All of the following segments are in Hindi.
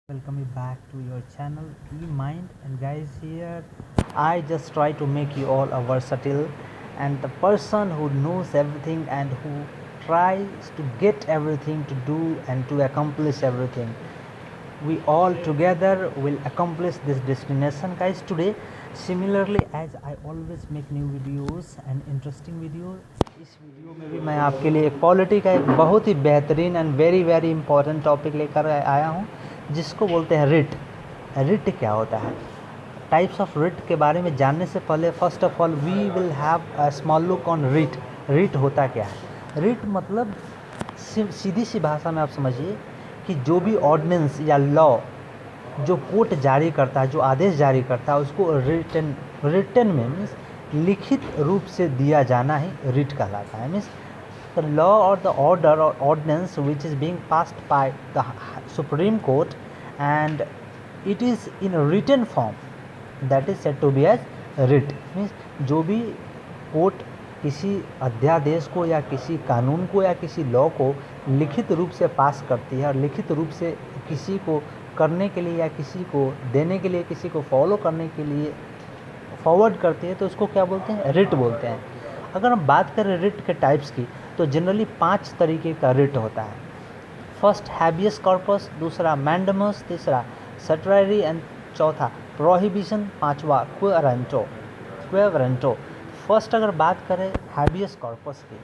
Welcome you back to your channel eMind. And guys, here I just try to make you all a versatile and the person who knows everything and who tries to get everything to do and to accomplish everything. We all together will accomplish this destination guys today. Similarly, as I always make new videos and interesting videos, इस वीडियो में भी मैं आपके लिए एक पॉलिटी का एक बहुत ही बेहतरीन एंड वेरी इंपॉर्टेंट टॉपिक लेकर आया हूँ, जिसको बोलते हैं रिट। रिट क्या होता है, टाइप्स ऑफ रिट के बारे में जानने से पहले first of all we will have a small look on writ. Writ होता क्या है? रिट मतलब सीधी सी भाषा में आप समझिए कि जो भी ऑर्डिनेंस या लॉ जो कोर्ट जारी करता है, जो आदेश जारी करता है, उसको रिटन में मीन्स लिखित रूप से दिया जाना ही रिट कहलाता है। मीन्स द लॉ और द ऑर्डर और ordinance which is being passed by the supreme court and it is in written form, that is said to be as writ. Means जो भी कोर्ट किसी अध्यादेश को या किसी कानून को या किसी लॉ को लिखित रूप से पास करती है और लिखित रूप से किसी को करने के लिए या किसी को देने के लिए, किसी को फॉलो करने के लिए फॉरवर्ड करती है, तो उसको क्या बोलते हैं? रिट बोलते हैं। अगर हम बात करें रिट के टाइप्स की, तो जनरली 5 तरीके का रिट होता है। फर्स्ट हैबियस कॉर्पस, दूसरा मैंडमस, तीसरा सर्टरी एंड चौथा प्रोहिबिशन, पांचवा क्वेवरेंटो। फर्स्ट अगर बात करें हैबियस कॉर्पस की,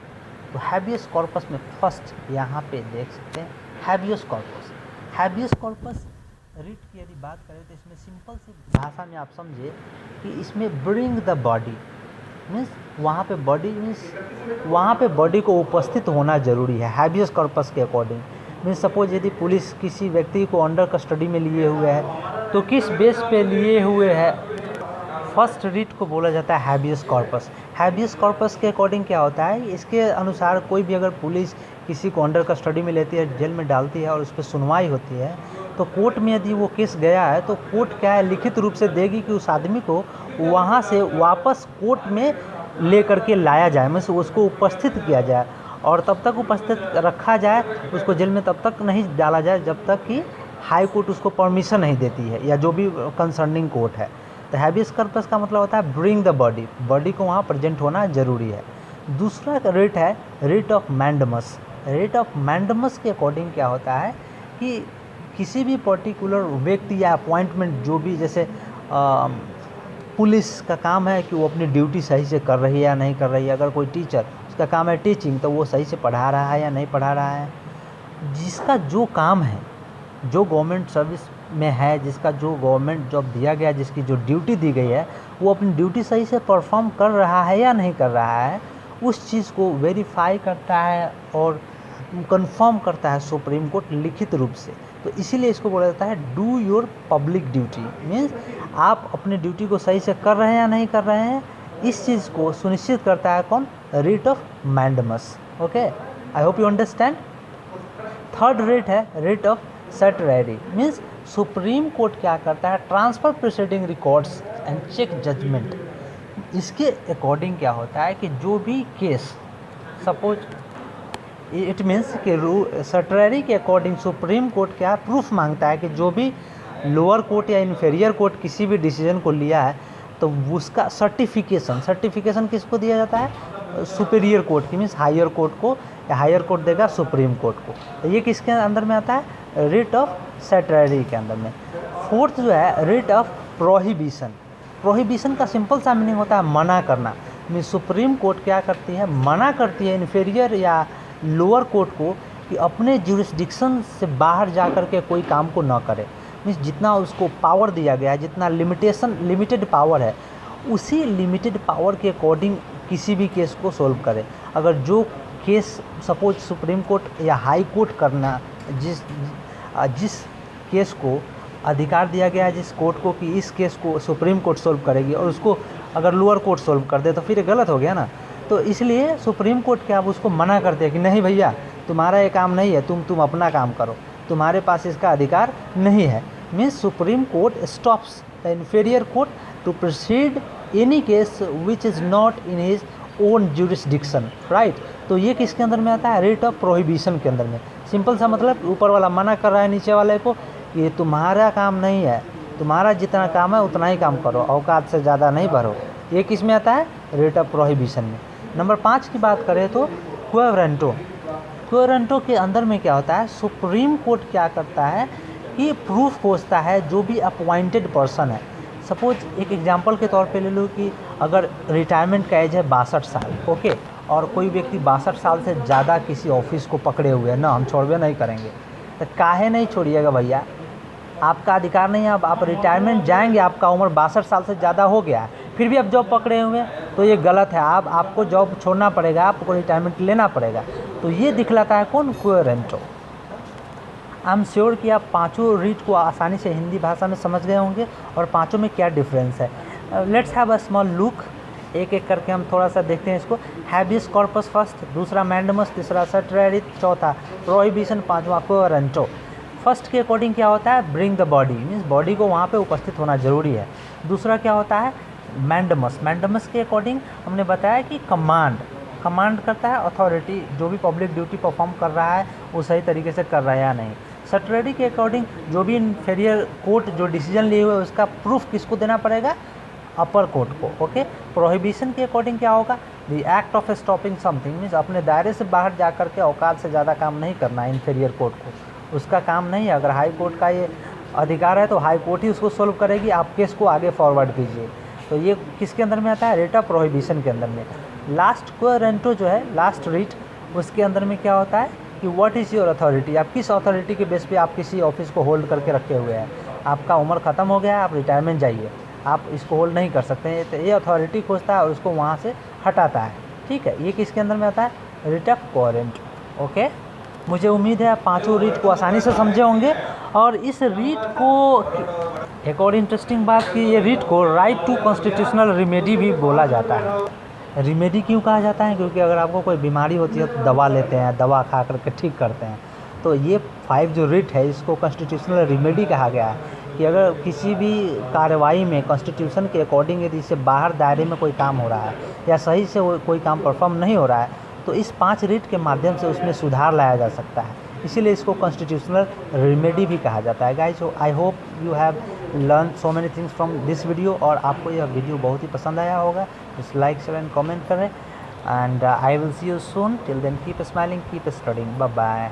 तो हैबियस कॉर्पस में फर्स्ट यहाँ पे देख सकते हैं habeas corpus. Habeas corpus writ की यदि बात करें तो इसमें सिंपल सी भाषा में आप समझिए कि इसमें ब्रिंग द बॉडी मीन्स वहाँ पे बॉडी मीन्स वहाँ पे बॉडी को उपस्थित होना ज़रूरी है हैबियस कॉर्पस के अकॉर्डिंग। मीन्स सपोज यदि पुलिस किसी व्यक्ति को अंडर कस्टडी में लिए हुए है, तो किस बेस पे लिए हुए है, फर्स्ट रिट को बोला जाता है हैबियस कॉर्पस। हैबियस कॉर्पस के अकॉर्डिंग क्या होता है, इसके अनुसार कोई भी अगर पुलिस किसी को अंडर कस्टडी में लेती है, जेल में डालती है और उस पर सुनवाई होती है, तो कोर्ट में यदि वो केस गया है तो कोर्ट क्या है, लिखित रूप से देगी कि उस आदमी को वहाँ से वापस कोर्ट में ले करके लाया जाए, मीन्स उसको उपस्थित किया जाए और तब तक उपस्थित रखा जाए, उसको जेल में तब तक नहीं डाला जाए जब तक कि हाई कोर्ट उसको परमिशन नहीं देती है या जो भी कंसर्निंग कोर्ट है। तो हैबियस कॉर्पस का मतलब होता है ब्रिंग द बॉडी, बॉडी को वहाँ प्रेजेंट होना ज़रूरी है। दूसरा रिट है writ of mandamus. Writ of mandamus के अकॉर्डिंग क्या होता है कि किसी भी पर्टिकुलर व्यक्ति या अपॉइंटमेंट, जो भी जैसे पुलिस का काम है कि वो अपनी ड्यूटी सही से कर रही है या नहीं कर रही है, अगर कोई टीचर उसका काम है टीचिंग, तो वो सही से पढ़ा रहा है या नहीं पढ़ा रहा है, जिसका जो काम है, जो गवर्नमेंट सर्विस में है, जिसका जो गवर्नमेंट जॉब दिया गया, जिसकी जो ड्यूटी दी गई है, वो अपनी ड्यूटी सही से परफॉर्म कर रहा है या नहीं कर रहा है, उस चीज़ को वेरीफाई करता है और कंफर्म करता है सुप्रीम कोर्ट लिखित रूप से। तो इसीलिए इसको बोला जाता है do your public duty. Means आप अपनी ड्यूटी को सही से कर रहे हैं या नहीं कर रहे हैं, इस चीज़ को सुनिश्चित करता है कौन? Writ of mandamus. Okay, I hope you understand. Third writ है writ of certiorari. Means supreme court क्या करता है, transfer proceeding records and check judgment. इसके अकॉर्डिंग क्या होता है कि जो भी केस, सपोज इट मीन्स कि सर्टरी के अकॉर्डिंग सुप्रीम कोर्ट क्या प्रूफ मांगता है कि जो भी लोअर कोर्ट या इन्फीरियर कोर्ट किसी भी डिसीजन को लिया है, तो उसका सर्टिफिकेशन किसको दिया जाता है? सुपीरियर कोर्ट की, मीन्स हायर कोर्ट को, या हायर कोर्ट देगा सुप्रीम कोर्ट को। तो ये किसके अंदर में आता है? रिट ऑफ सर्टरी के अंदर में। फोर्थ जो है रिट ऑफ प्रोहिबिशन। प्रोहिबिशन का सिंपल सा मीनिंग होता है मना करना। मीन्स सुप्रीम कोर्ट क्या करती है, मना करती है इन्फीरियर या लोअर कोर्ट को कि अपने जुरिस्डिक्शन से बाहर जा कर के कोई काम को ना करे। मीन्स जितना उसको पावर दिया गया है, जितना लिमिटेड पावर है, उसी लिमिटेड पावर के अकॉर्डिंग किसी भी केस को सोल्व करे। अगर जो केस सपोज सुप्रीम कोर्ट या हाई कोर्ट करना, जिस केस को अधिकार दिया गया है जिस कोर्ट को कि इस केस को सुप्रीम कोर्ट सोल्व करेगी, और उसको अगर लोअर कोर्ट सोल्व कर दे तो फिर गलत हो गया ना। तो इसलिए सुप्रीम कोर्ट क्या अब उसको मना करते हैं कि नहीं भैया, तुम्हारा ये काम नहीं है, तुम अपना काम करो, तुम्हारे पास इसका अधिकार नहीं है। Means supreme court stops the inferior court to proceed any case which is not in his own jurisdiction, right. तो ये किसके अंदर में आता है? रिट ऑफ प्रोहिबिशन के अंदर में। सिंपल सा मतलब ऊपर वाला मना कर रहा है नीचे वाले को ये तुम्हारा काम नहीं है, तुम्हारा जितना काम है उतना ही काम करो, औकात से ज़्यादा नहीं बढ़ो। ये किस में आता है? रेट ऑफ प्रोहिबिशन में। नंबर 5 की बात करें तो क्वो वारंटो। क्वो वारंटो के अंदर में क्या होता है, सुप्रीम कोर्ट क्या करता है कि प्रूफ खोजता है जो भी अपॉइंटेड पर्सन है। सपोज एक एग्जांपल के तौर पे ले लो कि अगर रिटायरमेंट का एज है 62 साल, ओके, और कोई व्यक्ति 62 साल से ज़्यादा किसी ऑफिस को पकड़े हुए हैं ना, हम छोड़वे नहीं करेंगे, तो काहे नहीं छोड़िएगा भैया, आपका अधिकार नहीं है। अब आप रिटायरमेंट जाएंगे, आपका उम्र 62 साल से ज़्यादा हो गया है, फिर भी आप जॉब पकड़े हुए हैं, तो ये गलत है। आपको जॉब छोड़ना पड़ेगा, आपको रिटायरमेंट लेना पड़ेगा। तो ये दिखलाता है कौन? क्वो वारंटो। आई एम श्योर कि आप पांचों रीट को आसानी से हिंदी भाषा में समझ गए होंगे और पांचों में क्या डिफरेंस है। Let's have a small look, एक एक करके हम थोड़ा सा देखते हैं इसको। हैबियस कॉर्पस फर्स्ट, दूसरा मैंडमस, तीसरा सटरेरी, चौथा प्रोहिबिशन, पांचवा क्वो वारंटो। फर्स्ट के अकॉर्डिंग क्या होता है? Bring the body, means body को वहाँ पे उपस्थित होना जरूरी है। दूसरा क्या होता है? मैंडमस। मैंडमस के अकॉर्डिंग हमने बताया कि कमांड करता है, अथॉरिटी, जो भी पब्लिक ड्यूटी परफॉर्म कर रहा है वो सही तरीके से कर रहा है या नहीं। सटरेरी के अकॉर्डिंग जो भी इन्फीरियर कोर्ट जो डिसीजन लिए हुए उसका प्रूफ किसको देना पड़ेगा? अपर कोर्ट को, ओके। प्रोहिबिशन के अकॉर्डिंग क्या होगा? The act of stopping something, means अपने दायरे से बाहर जा कर के औकात से ज़्यादा काम नहीं करना है इन्फीरियर कोर्ट को, उसका काम नहीं है। अगर हाई कोर्ट का ये अधिकार है तो हाई कोर्ट ही उसको सोल्व करेगी, आप केस को आगे फॉरवर्ड कीजिए। तो ये किसके अंदर में आता है? रेट ऑफ प्रोहिबिशन के अंदर में। लास्ट क्वो वारंटो जो है, लास्ट रीट, उसके अंदर में क्या होता है कि व्हाट इज़ योर अथॉरिटी, आप किस अथॉरिटी के बेस पे आप किसी ऑफिस को होल्ड करके रखे हुए हैं। आपका उम्र ख़त्म हो गया है, आप रिटायरमेंट जाइए, आप इसको होल्ड नहीं कर सकते हैं। तो ये अथॉरिटी खोजता है और उसको वहाँ से हटाता है, ठीक है। ये किसके अंदर में आता है? Writ of quo warranto, okay. मुझे उम्मीद है आप पांचों रीट को आसानी से समझे होंगे। और इस रीट को, एक और इंटरेस्टिंग बात कि ये रीट को राइट टू कॉन्स्टिट्यूशनल रिमेडी भी बोला जाता है। रिमेडी क्यों कहा जाता है? क्योंकि अगर आपको कोई बीमारी होती है तो दवा लेते हैं, दवा खा करके ठीक करते हैं। तो ये 5 जो रिट है इसको कॉन्स्टिट्यूशनल रिमेडी कहा गया है कि अगर किसी भी कार्रवाई में कॉन्स्टिट्यूशन के अकॉर्डिंग यदि इससे बाहर दायरे में कोई काम हो रहा है या सही से कोई काम परफॉर्म नहीं हो रहा है तो इस 5 रीट के माध्यम से उसमें सुधार लाया जा सकता है, इसीलिए इसको कॉन्स्टिट्यूशनल रिमेडी भी कहा जाता है। Guys, I hope you have learn so many things from this video, और आपको यह वीडियो बहुत ही पसंद आया होगा। इस लाइक शेयर एंड कमेंट करें, and I will see you soon. Till then keep smiling, keep studying, bye bye.